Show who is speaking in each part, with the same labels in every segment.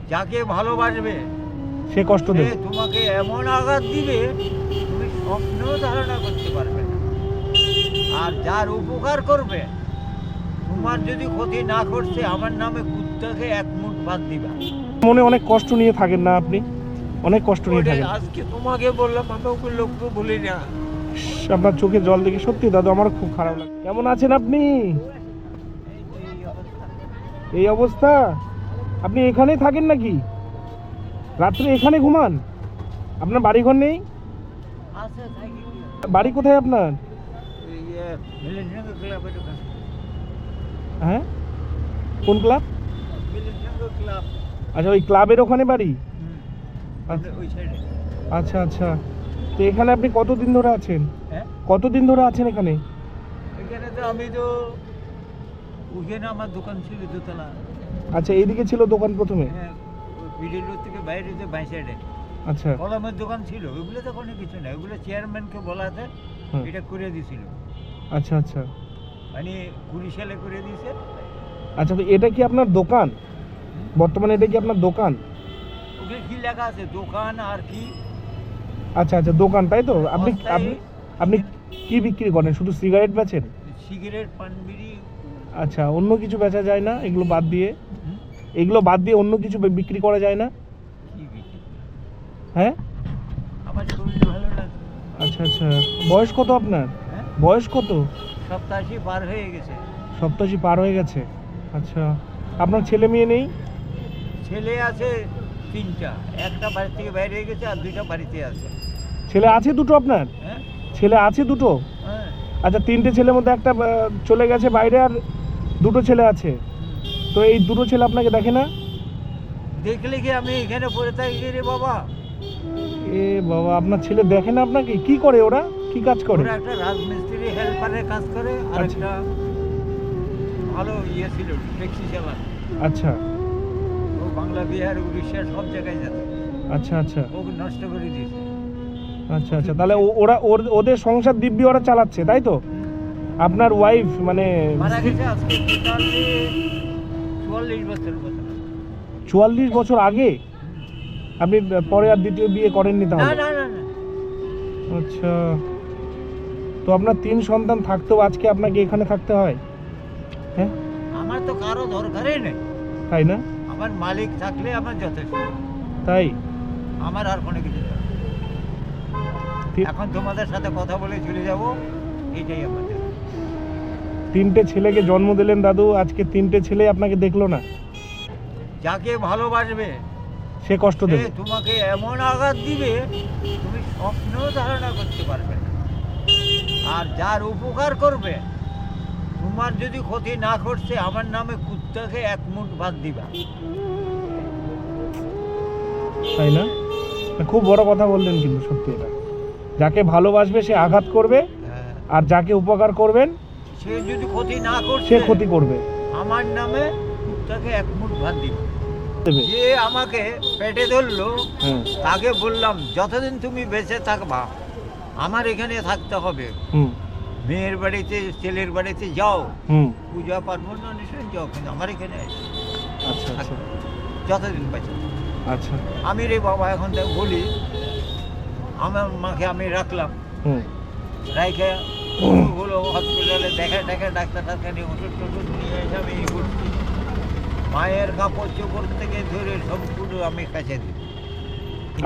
Speaker 1: যাকে ভালোবাসবে
Speaker 2: সে কষ্ট
Speaker 1: সে
Speaker 2: দেবে।
Speaker 1: তোমাকে এমন আঘাত দিবে তুমি স্বপ্নেও ধারণা করতে পারবে না। আর যার উপকার করবে, তোমার যদি ক্ষতি না করছে, আমার নামে কুত্তাকে এক মুঠ ভাত দিবা।
Speaker 2: মনে অনেক কষ্ট নিয়ে থাকেন না আপনি? অনেক কষ্ট নিয়ে
Speaker 1: ওটাই
Speaker 2: থাকেন।
Speaker 1: আজকে তোমাকে বললাম, আমি ওকে লোককে বলি না।
Speaker 2: আপনার চোখে জল দেখে সত্যি দাদু আমার খুব খারাপ লাগে। কেমন আছেন আপনি? এই অবস্থা। আপনি এখানেই থাকেন নাকি? রাত্রে এখানে ঘুমান? আপনার বাড়ি ঘর নেই?
Speaker 1: আচ্ছা, থাকি কি?
Speaker 2: বাড়ি কোথায় আপনার?
Speaker 1: এই যে মিলনসঙ্গ ক্লাবের ওখানে।
Speaker 2: হ্যাঁ, কোন ক্লাব?
Speaker 1: মিলনসঙ্গ ক্লাব।
Speaker 2: আচ্ছা, ওই ক্লাবের ওখানে বাড়ি।
Speaker 1: আচ্ছা, ওই সাইডে।
Speaker 2: আচ্ছা আচ্ছা। তো এখানে আপনি কতদিন ধরে আছেন?
Speaker 1: হ্যাঁ,
Speaker 2: কতদিন ধরে আছেন এখানে?
Speaker 1: এখানে তো আমি তো ওখানে আমার দোকান ছিল দোতলা।
Speaker 2: আচ্ছা, এইদিকে ছিল দোকান প্রথমে?
Speaker 1: হ্যাঁ, বিডি রোড থেকে বাইরে যে বাই সাইডে
Speaker 2: আচ্ছা
Speaker 1: কলমের দোকান ছিল। ওইগুলো তো কোনো কিছু না, ওইগুলো চেয়ারম্যানকে বলাতে
Speaker 2: হুম।
Speaker 1: এটা করে দিয়েছিল।
Speaker 2: আচ্ছা আচ্ছা
Speaker 1: মানে 20 সালে করে দিয়েছে।
Speaker 2: আচ্ছা। তো এটা কি আপনার দোকান? বর্তমানে এটা কি আপনার দোকান?
Speaker 1: ওখানে কি লেখা আছে, দোকান আর কি?
Speaker 2: আচ্ছা আচ্ছা, দোকান, তাই তো? আপনি
Speaker 1: অস্থায়ী
Speaker 2: আপনি আপনি কি বিক্রি করেন? শুধু সিগারেট বেচেন?
Speaker 1: সিগারেট, পান বিড়ি।
Speaker 2: আচ্ছা, অন্য কিছু বেচা যায় না এগুলো বাদ দিয়ে?
Speaker 1: হুম?
Speaker 2: এগুলো বাদ দিয়ে অন্য কিছু বিক্রি করা যায় না?
Speaker 1: কি বিক্রি?
Speaker 2: হ্যাঁ।
Speaker 1: আমার শরীর ভালো না।
Speaker 2: আচ্ছা আচ্ছা। বয়স কত আপনার?
Speaker 1: হ্যাঁ,
Speaker 2: বয়স কত?
Speaker 1: 87 পার হয়ে গেছে।
Speaker 2: 87 পার হয়ে গেছে। আচ্ছা, আপনার ছেলে মেয়ে নেই?
Speaker 1: ছেলে আছে 3টা, একটা বাড়ি থেকে বাইরে হয়ে গেছে আর 2টা বাড়িতে আছে।
Speaker 2: ছেলে আছে দুটো আপনার?
Speaker 1: হ্যাঁ,
Speaker 2: ছেলে আছে দুটো?
Speaker 1: হ্যাঁ।
Speaker 2: আচ্ছা, 3টে ছেলের মধ্যে একটা চলে গেছে বাইরে আর দুটো ছেলে আছে। তো এই দুটো ছেলে আপনাকে দেখে না?
Speaker 1: দেখলে কি আমি এখানে পড়ে থাকি রে বাবা?
Speaker 2: এ বাবা, আপনার ছেলে দেখে না আপনাকে? কি করে ওরা? কি কাজ করে?
Speaker 1: ওরা একটা রাজমিস্ত্রি হেল্পারের কাজ করে আর
Speaker 2: আচ্ছা।
Speaker 1: একটা ভালো ইয়ে ছিল, ট্যাক্সি চালান।
Speaker 2: আচ্ছা
Speaker 1: ও বাংলা, বিহার, উড়িষ্যা সব জায়গায় যেত।
Speaker 2: আচ্ছা আচ্ছা
Speaker 1: ওকে নষ্ট করে দিয়েছে।
Speaker 2: আচ্ছা আচ্ছা। তাহলে ওদের সংসার দিব্যি ওরা চালাচ্ছে, তাই তো? আপনার ওয়াইফ মানে
Speaker 1: মারা গেছে আজকে টোটালি 44 বছর কথা।
Speaker 2: 44 বছর আগে? আপনি পরে আর দ্বিতীয় বিয়ে করেননি
Speaker 1: না
Speaker 2: তাহলে?
Speaker 1: না না না,
Speaker 2: আচ্ছা। তো আপনার 3 সন্তান থাকতেও আজকে আপনাকে এখানে থাকতে হয়? হ্যাঁ,
Speaker 1: আমার তো কারো দরকারই নেই।
Speaker 2: তাই না?
Speaker 1: আমার মালিক থাকলে আমার যথেষ্ট।
Speaker 2: তাই?
Speaker 1: আমার আর কোনো কিছু দরকার নেই।
Speaker 2: তি-
Speaker 1: এখন তোমাদের সাথে কথা বলে চলে যাব, এটাই আমাদের।
Speaker 2: 3টে ছেলেকে জন্ম দিলেন দাদু, আজকে 3টে ছেলে আপনাকে দেখলো না।
Speaker 1: যাকে ভালোবাসবে
Speaker 2: সে কষ্ট
Speaker 1: সে
Speaker 2: দেবে।
Speaker 1: তোমাকে এমন আঘাত দিবে তুমি স্বপ্নেও ধারণা করতে পারবে না। আর যার উপকার করবে, তোমার যদি ক্ষতি না করছে, আমার নামে কুত্তাকে এক মুঠ ভাত দিবা।
Speaker 2: তাই না? খুব বড় কথা বললেন কিন্তু সত্যি এটা। যাকে ভালোবাসবে সে আঘাত করবে, আর যাকে উপকার করবেন
Speaker 1: সে যদি ক্ষতি না করছে,
Speaker 2: সে ক্ষতি করবে।
Speaker 1: আমার নামে কুত্তাকে এক মুঠ ভাত দিবা।
Speaker 2: দেবে।
Speaker 1: যে আমাকে পেটে ধরলো,
Speaker 2: হ্যাঁ।
Speaker 1: তাকে বললাম যতদিন তুমি বেঁচে থাকবা আমার এখানে থাকতে হবে।
Speaker 2: হুম
Speaker 1: মেয়ের বাড়িতে, ছেলের বাড়িতে যাও,
Speaker 2: হুম।
Speaker 1: পূজা পার্বণ অনুষ্ঠান যাও, কিন্তু আমার এখানে এসো।
Speaker 2: আচ্ছা আচ্ছা
Speaker 1: যতদিন বেঁচে থাকো।
Speaker 2: আচ্ছা।
Speaker 1: আমি রে বাবা এখন তো বলি, আমার মাকে আমি রাখলাম,
Speaker 2: হুম
Speaker 1: রাইখে হলো হসপিটালে দেখা ডাক্তার নিয়ে ওষুধ টষুধ নিয়ে এসে আমি ই করছি। মায়ের কাপড় চোপড় থেকে ধরে সবগুলো আমি কাছে দিই।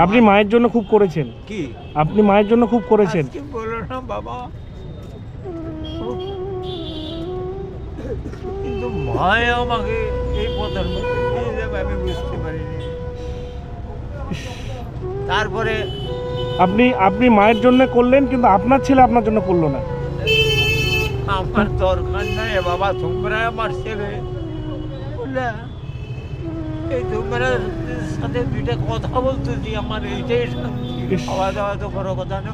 Speaker 2: আপনি মায়ের জন্য খুব করেছেন।
Speaker 1: কি
Speaker 2: আপনি মায়ের জন্য খুব করেছেন।
Speaker 1: আজকে বলো না বাবা, কিন্তু মায় আমাকে এই পথের মধ্যে নিয়ে যাবে আমি বুঝতে পারিনি। তারপরে
Speaker 2: আপনি মায়ের জন্য করলেন, কিন্তু আপনার ছেলে আপনার জন্য করলো না।
Speaker 1: আমার দরকার নাই বাবা, তোমরা আমার ছেলে বলে, এই তোমরা সাথে দুইটা কথা বলতেছি, আমার এইটাই শান্তি।
Speaker 2: ইস।
Speaker 1: খাওয়া দাওয়া তো কোনো কথা না।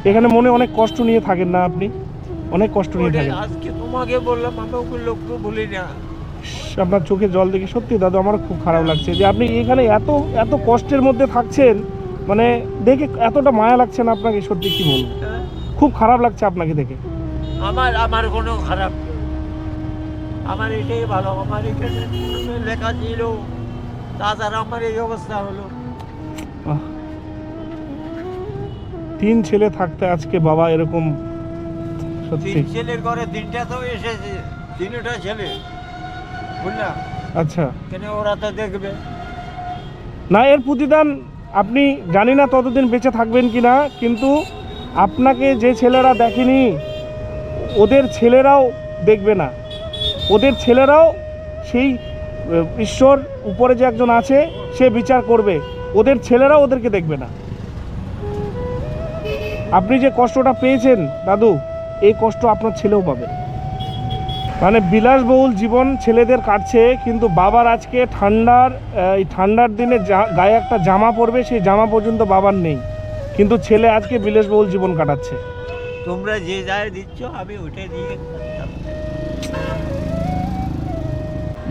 Speaker 2: এখানে মনে অনেক কষ্ট নিয়ে থাকেন না আপনি? অনেক কষ্ট নিয়ে
Speaker 1: ওটাই
Speaker 2: থাকেন।
Speaker 1: আজকে তোমাকে বললাম, আমি ওকে লোককে বলি না।
Speaker 2: আপনার চোখে জল দেখে সত্যি দাদু আমার খুব খারাপ লাগছে যে আপনি এখানে এত এত কষ্টের মধ্যে থাকছেন। মানে দেখে এতটা মায়া লাগছে না আপনাকে, সত্যি কি বলবো,
Speaker 1: হ্যাঁ?
Speaker 2: খুব খারাপ লাগছে আপনাকে দেখে।
Speaker 1: আমার কোনো খারাপ নেই। আমার এটাই ভালো। আমার এখানে লেখা ছিল তাছাড়া আমার এই অবস্থা হলো।
Speaker 2: আহ। 3 ছেলে থাকতে আজকে বাবা এরকম, সত্যি।
Speaker 1: 3 ছেলের ঘরে 3টা তো এসেছে, 3টা ছেলে, বুঝলা?
Speaker 2: আচ্ছা,
Speaker 1: কেন ওরা তো দেখবে।
Speaker 2: না এর প্রতিদান আপনি জানি না ততদিন বেঁচে থাকবেন কি না, কিন্তু আপনাকে যে ছেলেরা দেখেনি ওদের ছেলেরাও দেখবে না, ওদের ছেলেরাও সেই ঈশ্বর উপরে যে একজন আছে সে বিচার করবে, ওদের ছেলেরাও ওদেরকে দেখবে না। আপনি যে কষ্টটা পেয়েছেন দাদু, এই কষ্ট আপনার ছেলেও পাবে। মানে বিলাসবহুল জীবন ছেলেদের কাটছে, কিন্তু বাবার আজকে এই ঠান্ডার দিনে গায়ে একটা জামা পরবে, সেই জামা পর্যন্ত বাবার নেই, কিন্তু ছেলে আজকে বিলাসবহুল জীবন কাটাচ্ছে।
Speaker 1: তোমরা যে যায় দিচ্ছ আমি ওটাই দিয়ে করতাম।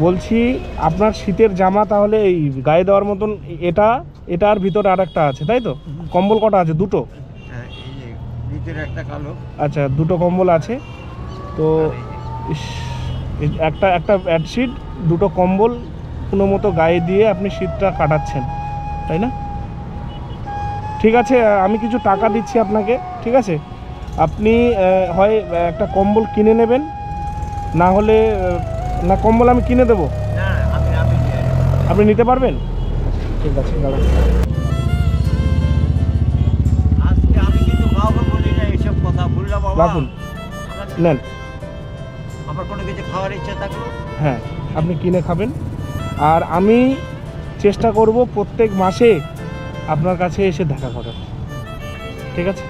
Speaker 2: বলছি আপনার শীতের জামা তাহলে এই গায়ে দেওয়ার মতন এটার ভিতরে আর একটা আছে, তাই তো? কম্বল কটা আছে? 2টো?
Speaker 1: হ্যাঁ, এই যে ভিতরে একটা কালো,
Speaker 2: আচ্ছা, 2টো কম্বল আছে তো।
Speaker 1: আর এই যে
Speaker 2: ইস, একটা বেডশিট, 2টো কম্বল কোনো মতো গায়ে দিয়ে আপনি শীতটা কাটাচ্ছেন, তাই না? ঠিক আছে, আমি কিছু টাকা দিচ্ছি আপনাকে, ঠিক আছে? আপনি হয় একটা কম্বল কিনে নেবেন, না হলে না কম্বল আমি কিনে দেবো,
Speaker 1: না আমি নিয়ে নেবো।
Speaker 2: আপনি নিতে পারবেন? ঠিক আছে, দাঁড়ান।
Speaker 1: আজকে আমি কিন্তু কাউকে বলি না এইসব কথা, বুঝলা বাবা?
Speaker 2: রাখুন,
Speaker 1: আমার-
Speaker 2: নেন।
Speaker 1: আমার কোনো কিছু খাওয়ার ইচ্ছা থাকলো
Speaker 2: হ্যাঁ, আপনি কিনে খাবেন, আর আমি চেষ্টা করব প্রত্যেক মাসে আপনার কাছে এসে দেখা করার, ঠিক আছে?